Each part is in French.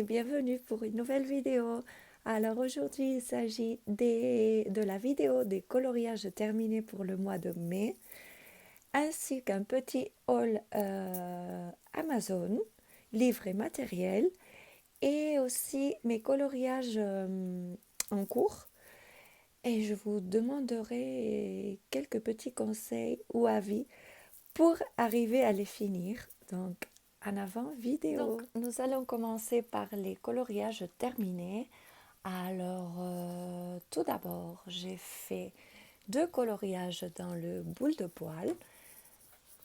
et bienvenue pour une nouvelle vidéo. Alors aujourd'hui il s'agit de la vidéo des coloriages terminés pour le mois de mai, ainsi qu'un petit haul Amazon, livres et matériel, et aussi mes coloriages en cours. Et je vous demanderai quelques petits conseils ou avis pour arriver à les finir. Donc, en avant vidéo. Donc, nous allons commencer par les coloriages terminés. Alors, tout d'abord, j'ai fait 2 coloriages dans le boule de poil.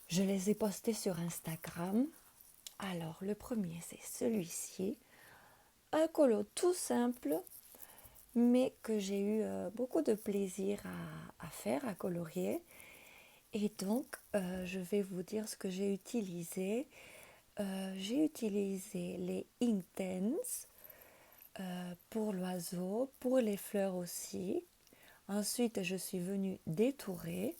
Je les ai postés sur Instagram. Alors, le premier, c'est celui-ci. Un colo tout simple, mais que j'ai eu beaucoup de plaisir à faire, à colorier. Et donc, je vais vous dire ce que j'ai utilisé. J'ai utilisé les Inktense pour l'oiseau, pour les fleurs aussi. Ensuite, je suis venue détourer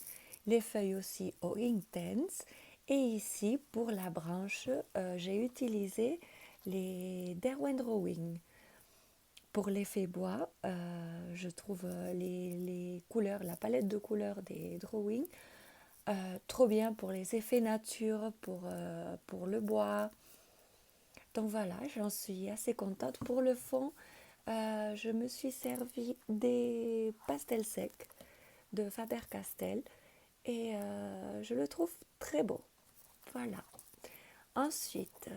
les feuilles aussi au Inktense. Et ici, pour la branche, j'ai utilisé les Derwent Drawing. Pour l'effet bois, je trouve les couleurs, la palette de couleurs des drawings trop bien pour les effets nature, pour le bois. Donc voilà, j'en suis assez contente. Pour le fond, je me suis servi des pastels secs de Faber-Castell et je le trouve très beau. Voilà. Ensuite,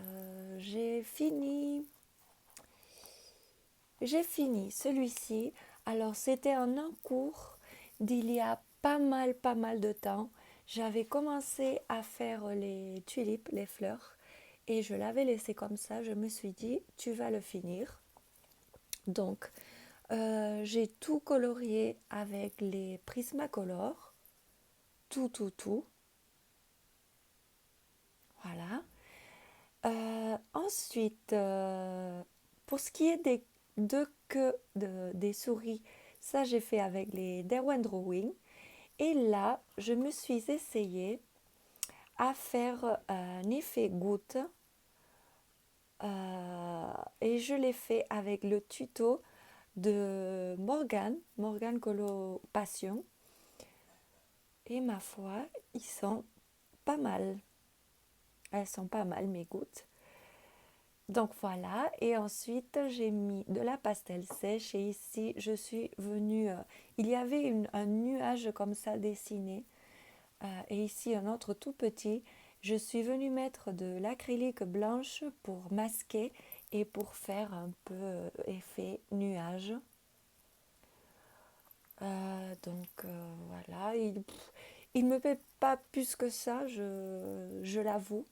j'ai fini celui-ci. Alors, c'était un cours d'il y a pas mal de temps. J'avais commencé à faire les tulipes, les fleurs, et je l'avais laissé comme ça. Je me suis dit, tu vas le finir. Donc, j'ai tout colorié avec les Prismacolor. Tout. Voilà. Ensuite, pour ce qui est des deux queues des souris, ça j'ai fait avec les Derwent Drawing. Et là, je me suis essayée à faire un effet goutte et je l'ai fait avec le tuto de Morgane Colo Passion. Et ma foi, ils sont pas mal. Elles sont pas mal mes gouttes. Donc voilà, et ensuite j'ai mis de la pastel sèche et ici je suis venue, il y avait un nuage comme ça dessiné et ici un autre tout petit. Je suis venue mettre de l'acrylique blanche pour masquer et pour faire un peu effet nuage. Voilà, il me plaît pas plus que ça, je l'avoue.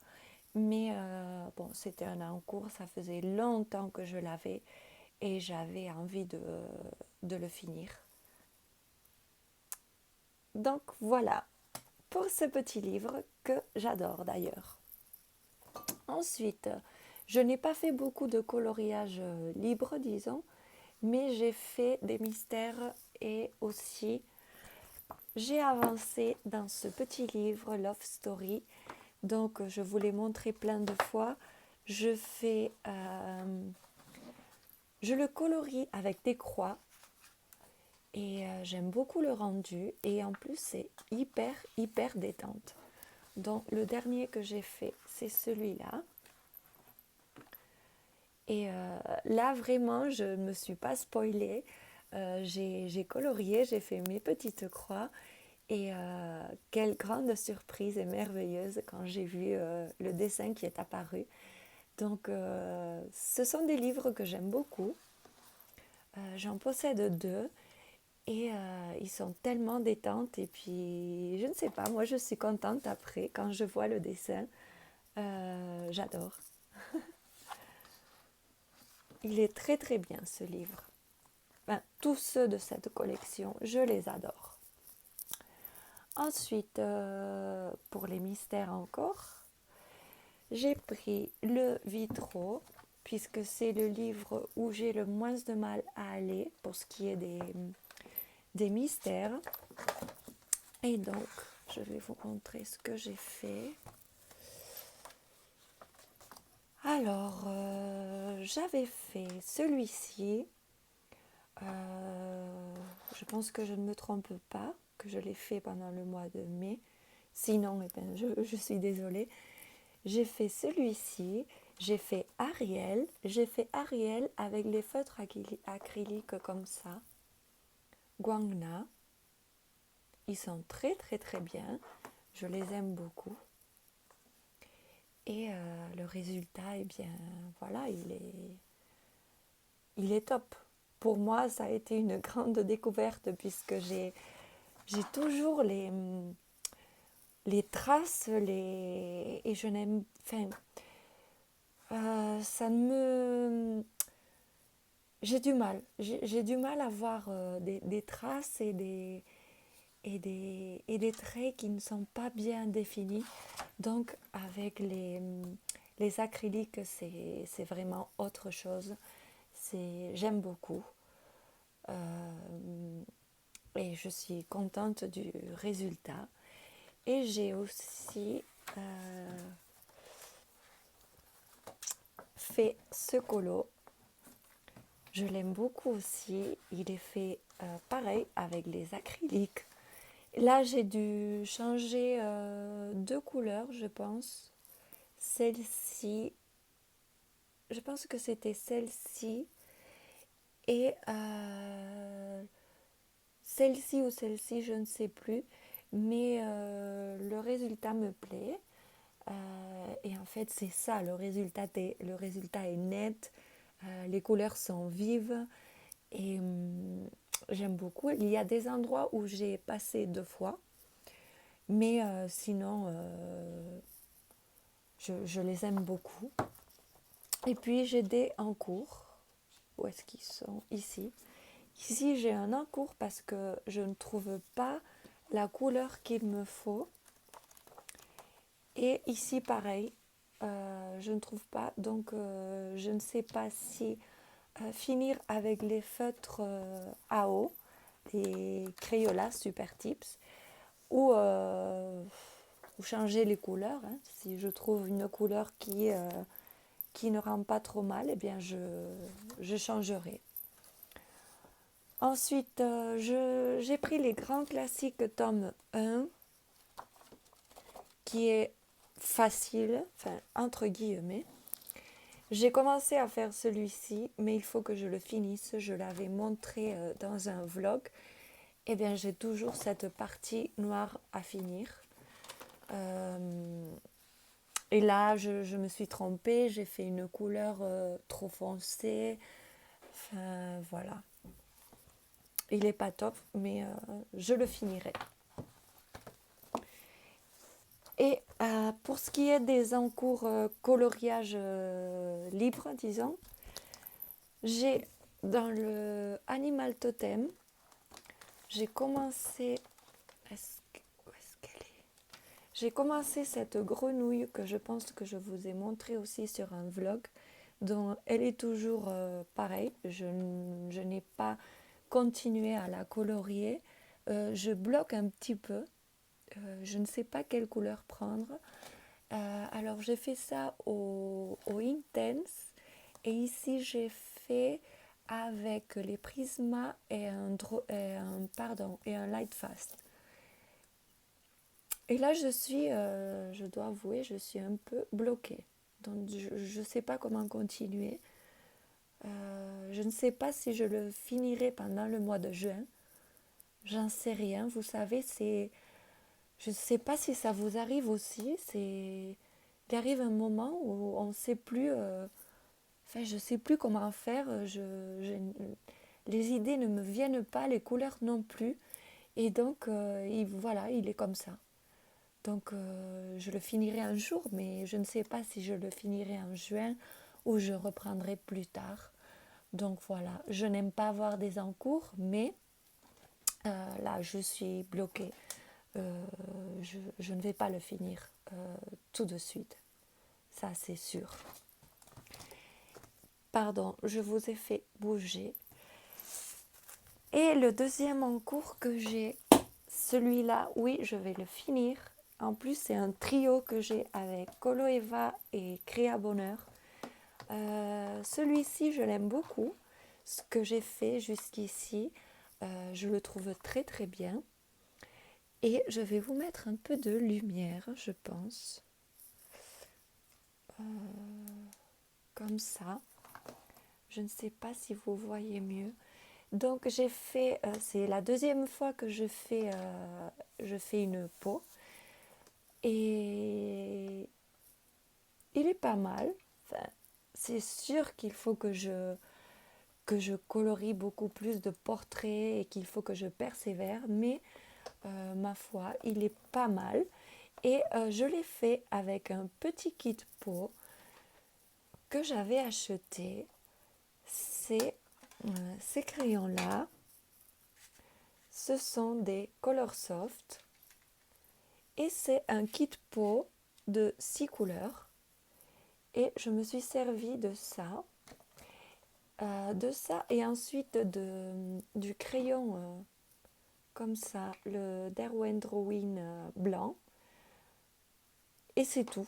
Mais bon, c'était un en cours, ça faisait longtemps que je l'avais et j'avais envie de le finir. Donc voilà, pour ce petit livre que j'adore d'ailleurs. Ensuite, je n'ai pas fait beaucoup de coloriage libre, disons, mais j'ai fait des mystères et aussi j'ai avancé dans ce petit livre Love Story. Donc je vous l'ai montré plein de fois. Je le colorie avec des croix et j'aime beaucoup le rendu et en plus c'est hyper détente. Donc le dernier que j'ai fait, c'est celui-là. Et là vraiment je ne me suis pas spoilée. J'ai colorié, j'ai fait mes petites croix et quelle grande surprise et merveilleuse quand j'ai vu le dessin qui est apparu. Donc ce sont des livres que j'aime beaucoup. J'en possède 2 et ils sont tellement détentes et puis je ne sais pas, moi je suis contente après quand je vois le dessin. J'adore. Il est très bien ce livre. Enfin, tous ceux de cette collection, je les adore. Ensuite, pour les mystères encore, j'ai pris le Vitro, puisque c'est le livre où j'ai le moins de mal à aller pour ce qui est des mystères. Et donc, je vais vous montrer ce que j'ai fait. Alors, j'avais fait celui-ci, je pense que je ne me trompe pas, que je l'ai fait pendant le mois de mai. Sinon, eh ben, je suis désolée. J'ai fait celui-ci, j'ai fait Ariel avec les feutres acryliques comme ça, Guangna. Ils sont très très très bien, je les aime beaucoup. Et le résultat, eh bien, voilà, il est top. Pour moi, ça a été une grande découverte puisque j'ai toujours les traces, et je n'aime... Enfin, ça ne me... J'ai du mal. J'ai du mal à voir des traces et des traits qui ne sont pas bien définis. Donc, avec les acryliques, c'est vraiment autre chose. J'aime beaucoup. Et je suis contente du résultat. Et j'ai aussi fait ce colo. Je l'aime beaucoup aussi. Il est fait pareil avec les acryliques. Là, j'ai dû changer 2 couleurs, je pense. Celle-ci, je pense que c'était celle-ci. Et celle-ci ou celle-ci, je ne sais plus. Mais le résultat me plaît. Et en fait, c'est ça, le résultat est net. Les couleurs sont vives. Et j'aime beaucoup. Il y a des endroits où j'ai passé 2 fois. Mais sinon, je les aime beaucoup. Et puis j'ai des encours. Où est-ce qu'ils sont? Ici. Ici, j'ai un encours parce que je ne trouve pas la couleur qu'il me faut. Et ici, pareil, je ne trouve pas. Donc, je ne sais pas si finir avec les feutres AO, les Crayola Super Tips, ou changer les couleurs. Hein. Si je trouve une couleur qui ne rend pas trop mal, eh bien je changerai. Ensuite, j'ai pris les grands classiques tome 1, qui est facile, enfin entre guillemets. J'ai commencé à faire celui-ci, mais il faut que je le finisse. Je l'avais montré dans un vlog. Eh bien, j'ai toujours cette partie noire à finir. Et là, je me suis trompée. J'ai fait une couleur trop foncée. Enfin, voilà. Il n'est pas top, mais je le finirai. Et pour ce qui est des encours coloriage libre, disons, j'ai dans le Animal Totem, j'ai commencé... où est-ce qu'elle est? J'ai commencé cette grenouille que je pense que je vous ai montré aussi sur un vlog, dont elle est toujours pareille. Je n'ai pas continué à la colorier. Je bloque un petit peu. Je ne sais pas quelle couleur prendre. Alors j'ai fait ça au Intense. Et ici j'ai fait avec les Prisma et un Light Fast. Et là je dois avouer, je suis un peu bloquée. Donc je ne sais pas comment continuer. Je ne sais pas si je le finirai pendant le mois de juin. J'en sais rien. Vous savez, je ne sais pas si ça vous arrive aussi. Il arrive un moment où on ne sait plus... Enfin, je ne sais plus comment faire. Les idées ne me viennent pas, les couleurs non plus. Et donc, voilà, il est comme ça. Donc, je le finirai un jour, mais je ne sais pas si je le finirai en juin ou je reprendrai plus tard. Donc voilà, je n'aime pas avoir des encours, mais là, je suis bloquée. Je ne vais pas le finir tout de suite. Ça, c'est sûr. Pardon, je vous ai fait bouger. Et le deuxième encours que j'ai, celui-là, oui, je vais le finir. En plus, c'est un trio que j'ai avec Coloeva et Créa Bonheur. Celui-ci, je l'aime beaucoup. Ce que j'ai fait jusqu'ici, je le trouve très très bien. Et je vais vous mettre un peu de lumière, je pense. Comme ça. Je ne sais pas si vous voyez mieux. Donc j'ai fait, c'est la deuxième fois que je fais une peau. Et il est pas mal. Enfin, c'est sûr qu'il faut que je colorie beaucoup plus de portraits et qu'il faut que je persévère. Mais ma foi, il est pas mal. Et je l'ai fait avec un petit kit peau que j'avais acheté. C'est ces crayons-là. Ce sont des Colorsoft. Et c'est un kit peau de 6 couleurs. Et je me suis servi de ça. Et ensuite du crayon comme ça, le Derwent Drawing blanc. Et c'est tout.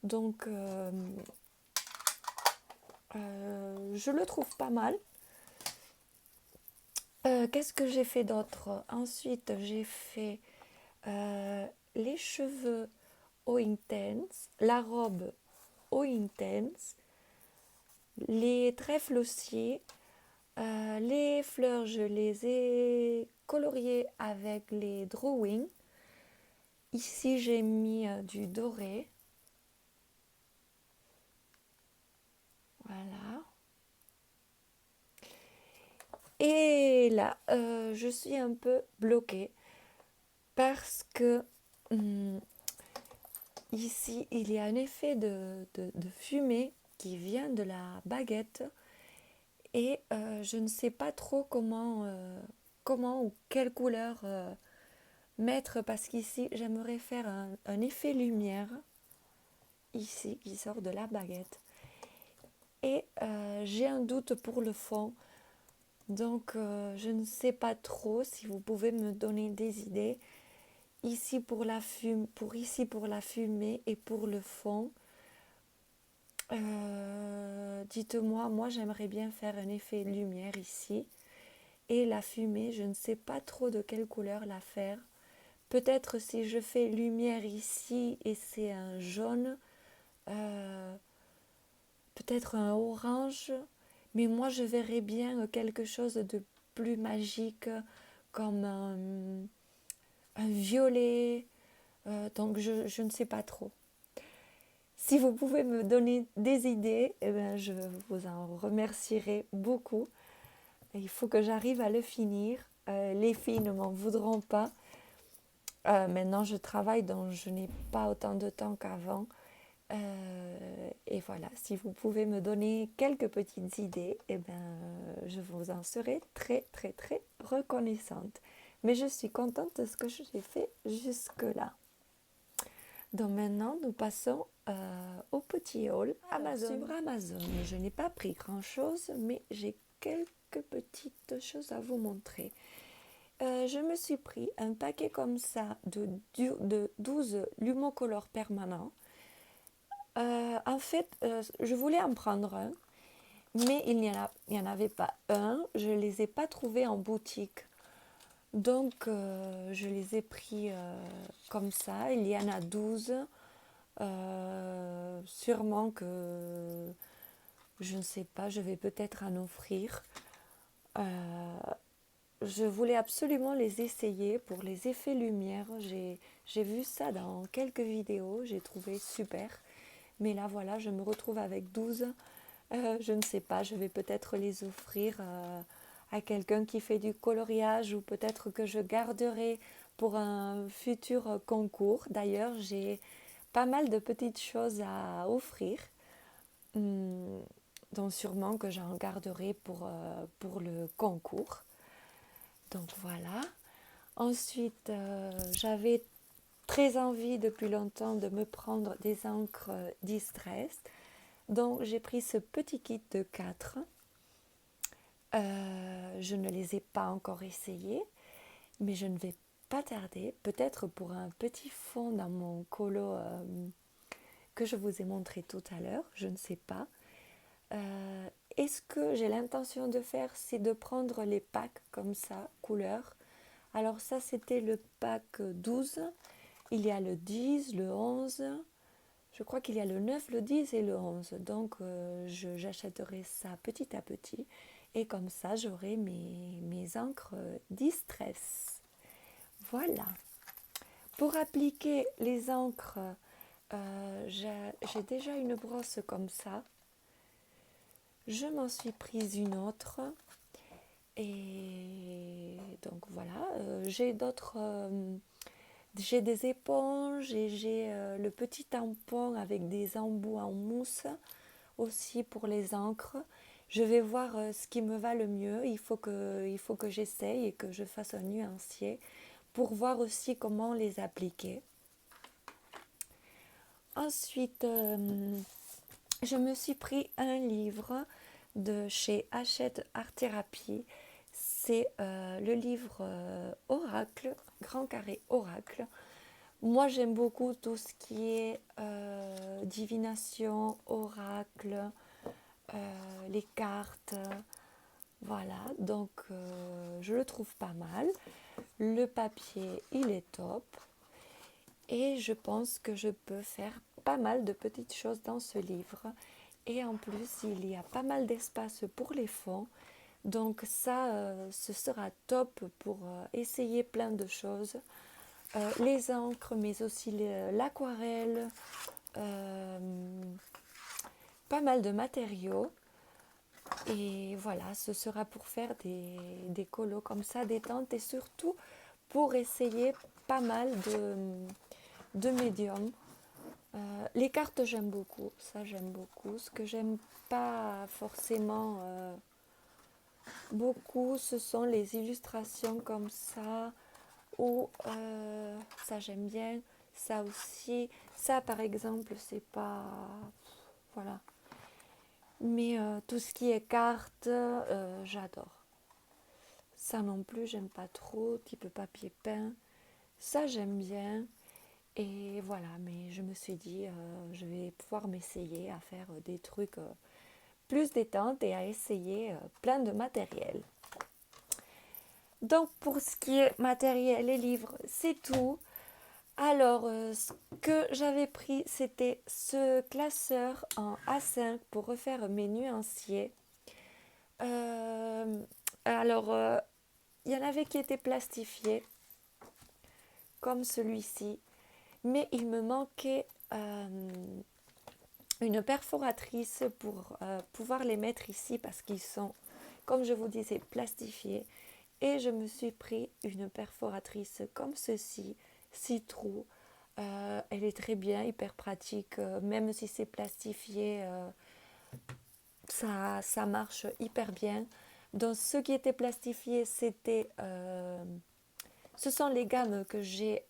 Donc, je le trouve pas mal. Qu'est-ce que j'ai fait d'autre? Ensuite, j'ai fait les cheveux au intense, la robe au intense, les trèfles aussi. Les fleurs, je les ai coloriées avec les drawings. Ici, j'ai mis du doré. Voilà. Et là, je suis un peu bloquée parce que ici, il y a un effet de fumée qui vient de la baguette et je ne sais pas trop comment ou quelle couleur mettre parce qu'ici, j'aimerais faire un effet lumière ici qui sort de la baguette. Et j'ai un doute pour le fond. Donc, je ne sais pas trop si vous pouvez me donner des idées. Ici pour la fumée et pour le fond. Dites-moi, moi j'aimerais bien faire un effet lumière ici. Et la fumée, je ne sais pas trop de quelle couleur la faire. Peut-être si je fais lumière ici et c'est un jaune, peut-être un orange. Mais moi je verrais bien quelque chose de plus magique comme un violet. Donc je ne sais pas trop. Si vous pouvez me donner des idées, eh ben, je vous en remercierai beaucoup. Il faut que j'arrive à le finir. Les filles ne m'en voudront pas. Maintenant, je travaille, donc je n'ai pas autant de temps qu'avant. Et voilà, si vous pouvez me donner quelques petites idées, eh ben, je vous en serai très, très, très reconnaissante. Mais je suis contente de ce que j'ai fait jusque-là. Donc maintenant, nous passons au petit haul Amazon. Sur Amazon, je n'ai pas pris grand-chose, mais j'ai quelques petites choses à vous montrer. Je me suis pris un paquet comme ça de 12 Lumocolor permanents. En fait, je voulais en prendre un, mais il n'y en avait pas un. Je ne les ai pas trouvés en boutique. Donc, je les ai pris comme ça. Il y en a 12. Sûrement que je ne sais pas, je vais peut-être en offrir. Je voulais absolument les essayer pour les effets lumière. J'ai vu ça dans quelques vidéos, j'ai trouvé super. Mais là voilà, je me retrouve avec 12. Je ne sais pas, je vais peut-être les offrir à quelqu'un qui fait du coloriage ou peut-être que je garderai pour un futur concours. D'ailleurs, j'ai pas mal de petites choses à offrir, donc sûrement que j'en garderai pour le concours. Donc voilà. Ensuite, j'avais très envie depuis longtemps de me prendre des encres Distress. Donc j'ai pris ce petit kit de 4. Je ne les ai pas encore essayés, mais je ne vais pas tarder. Peut-être pour un petit fond dans mon colo que je vous ai montré tout à l'heure, je ne sais pas. Et ce que j'ai l'intention de faire, c'est de prendre les packs comme ça, couleur. Alors ça, c'était le pack 12. Il y a le 10, le 11. Je crois qu'il y a le 9, le 10 et le 11. Donc, j'achèterai ça petit à petit. Et comme ça, j'aurai mes encres Distress. Voilà. Pour appliquer les encres, j'ai déjà une brosse comme ça. Je m'en suis prise une autre. Et donc voilà, j'ai des éponges et j'ai le petit tampon avec des embouts en mousse aussi pour les encres. Je vais voir ce qui me va le mieux. Il faut que j'essaye et que je fasse un nuancier pour voir aussi comment les appliquer. Ensuite, je me suis pris un livre de chez Hachette Art Thérapie. C'est le livre Oracle, Grand Carré Oracle. Moi, j'aime beaucoup tout ce qui est divination, oracle, les cartes. Voilà, donc je le trouve pas mal. Le papier, il est top. Et je pense que je peux faire pas mal de petites choses dans ce livre. Et en plus, il y a pas mal d'espace pour les fonds. Donc ça, ce sera top pour essayer plein de choses. Les encres, mais aussi l'aquarelle. euh, Pas mal de matériaux. Et voilà, ce sera pour faire des colos comme ça, des tentes et surtout pour essayer pas mal de médiums. Les cartes, j'aime beaucoup, ça j'aime beaucoup. Ce que j'aime pas forcément beaucoup, ce sont les illustrations comme ça, ou ça j'aime bien, ça aussi. Ça par exemple, c'est pas... Voilà. Mais tout ce qui est cartes, j'adore. Ça non plus, j'aime pas trop, type papier peint. Ça, j'aime bien. Et voilà, mais je me suis dit, je vais pouvoir m'essayer à faire des trucs plus détente et à essayer plein de matériel. Donc, pour ce qui est matériel et livres, c'est tout. Alors, ce que j'avais pris, c'était ce classeur en A5 pour refaire mes nuanciers. Euh, alors, il y en avait qui étaient plastifiés, comme celui-ci, mais il me manquait une perforatrice pour pouvoir les mettre ici parce qu'ils sont, comme je vous disais, plastifiés. Et je me suis pris une perforatrice comme ceci, 6 trous. Elle est très bien, hyper pratique, même si c'est plastifié, ça marche hyper bien. Donc ce qui était plastifié, ce sont les gammes que j'ai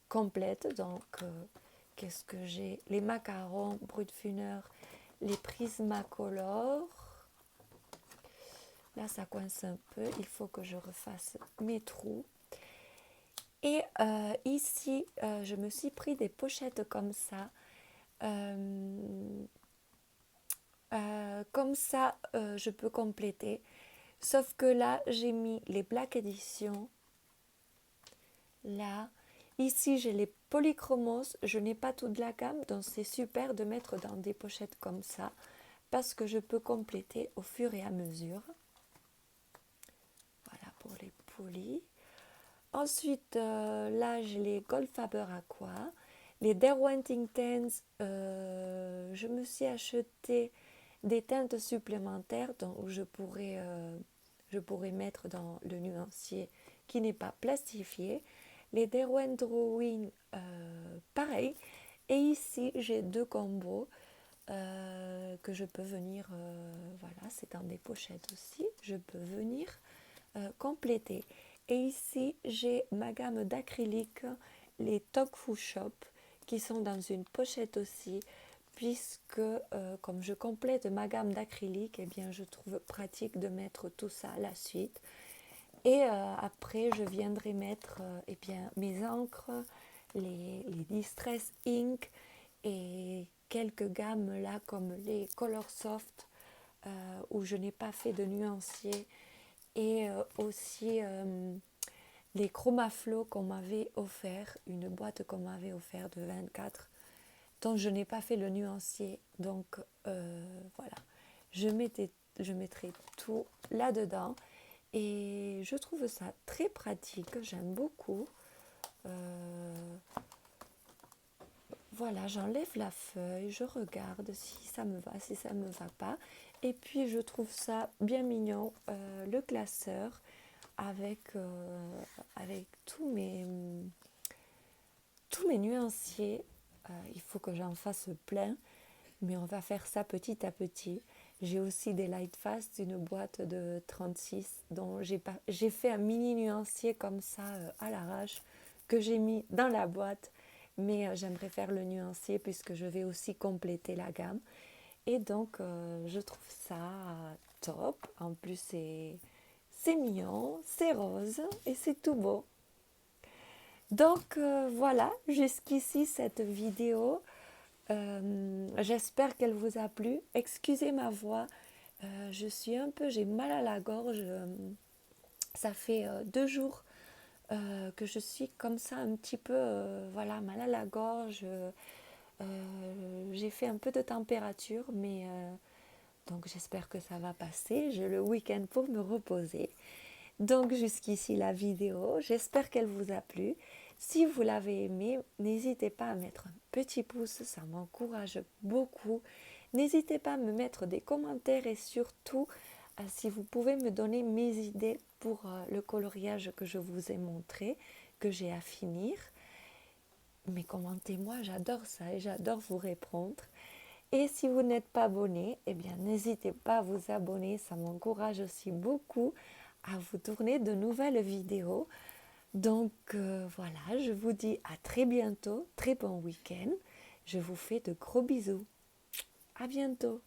complètes. Donc qu'est-ce que j'ai? Les macarons Brutfuner, les Prismacolor. Là ça coince un peu, il faut que je refasse mes trous. Et ici, je me suis pris des pochettes comme ça. Comme ça, je peux compléter. Sauf que là, j'ai mis les Black Edition. Là, ici, j'ai les polychromos. Je n'ai pas toute la gamme, donc c'est super de mettre dans des pochettes comme ça. Parce que je peux compléter au fur et à mesure. Voilà pour les polis. Ensuite, là, j'ai les Goldfaber Aqua. Les Derwentings Tents, je me suis acheté des teintes supplémentaires où je pourrais mettre dans le nuancier qui n'est pas plastifié. Les Derwent Drawing, pareil. Et ici, j'ai 2 combos que je peux venir, voilà, c'est dans des pochettes aussi, je peux venir compléter. Et ici, j'ai ma gamme d'acrylique, les Tokfu Shop, qui sont dans une pochette aussi, puisque comme je complète ma gamme d'acrylique, eh bien, je trouve pratique de mettre tout ça à la suite. Et après, je viendrai mettre mes encres, les Distress Ink et quelques gammes là comme les Color Soft où je n'ai pas fait de nuancier et aussi les Chromaflow qu'on m'avait offert, une boîte qu'on m'avait offert de 24 dont je n'ai pas fait le nuancier. Donc voilà, je mettrai tout là-dedans et je trouve ça très pratique, j'aime beaucoup. Voilà, j'enlève la feuille, je regarde si ça me va, si ça ne me va pas. Et puis je trouve ça bien mignon, le classeur avec tous mes nuanciers. Il faut que j'en fasse plein, mais on va faire ça petit à petit. J'ai aussi des Lightfast, une boîte de 36 dont j'ai fait un mini nuancier comme ça à l'arrache que j'ai mis dans la boîte, mais j'aimerais faire le nuancier puisque je vais aussi compléter la gamme. Et donc je trouve ça top. En plus c'est mignon, c'est rose et c'est tout beau. Donc voilà, jusqu'ici cette vidéo. J'espère qu'elle vous a plu. Excusez ma voix, j'ai mal à la gorge. Ça fait 2 jours que je suis comme ça un petit peu, voilà, mal à la gorge. J'ai fait un peu de température, mais donc j'espère que ça va passer. J'ai le week-end pour me reposer. Donc jusqu'ici la vidéo, j'espère qu'elle vous a plu. Si vous l'avez aimé, n'hésitez pas à mettre un petit pouce, ça m'encourage beaucoup. N'hésitez pas à me mettre des commentaires et surtout, si vous pouvez me donner mes idées pour le coloriage que je vous ai montré, que j'ai à finir. Mais commentez-moi, j'adore ça et j'adore vous répondre. Et si vous n'êtes pas abonné, eh bien n'hésitez pas à vous abonner, ça m'encourage aussi beaucoup à vous tourner de nouvelles vidéos. Donc voilà, je vous dis à très bientôt, très bon week-end. Je vous fais de gros bisous. À bientôt.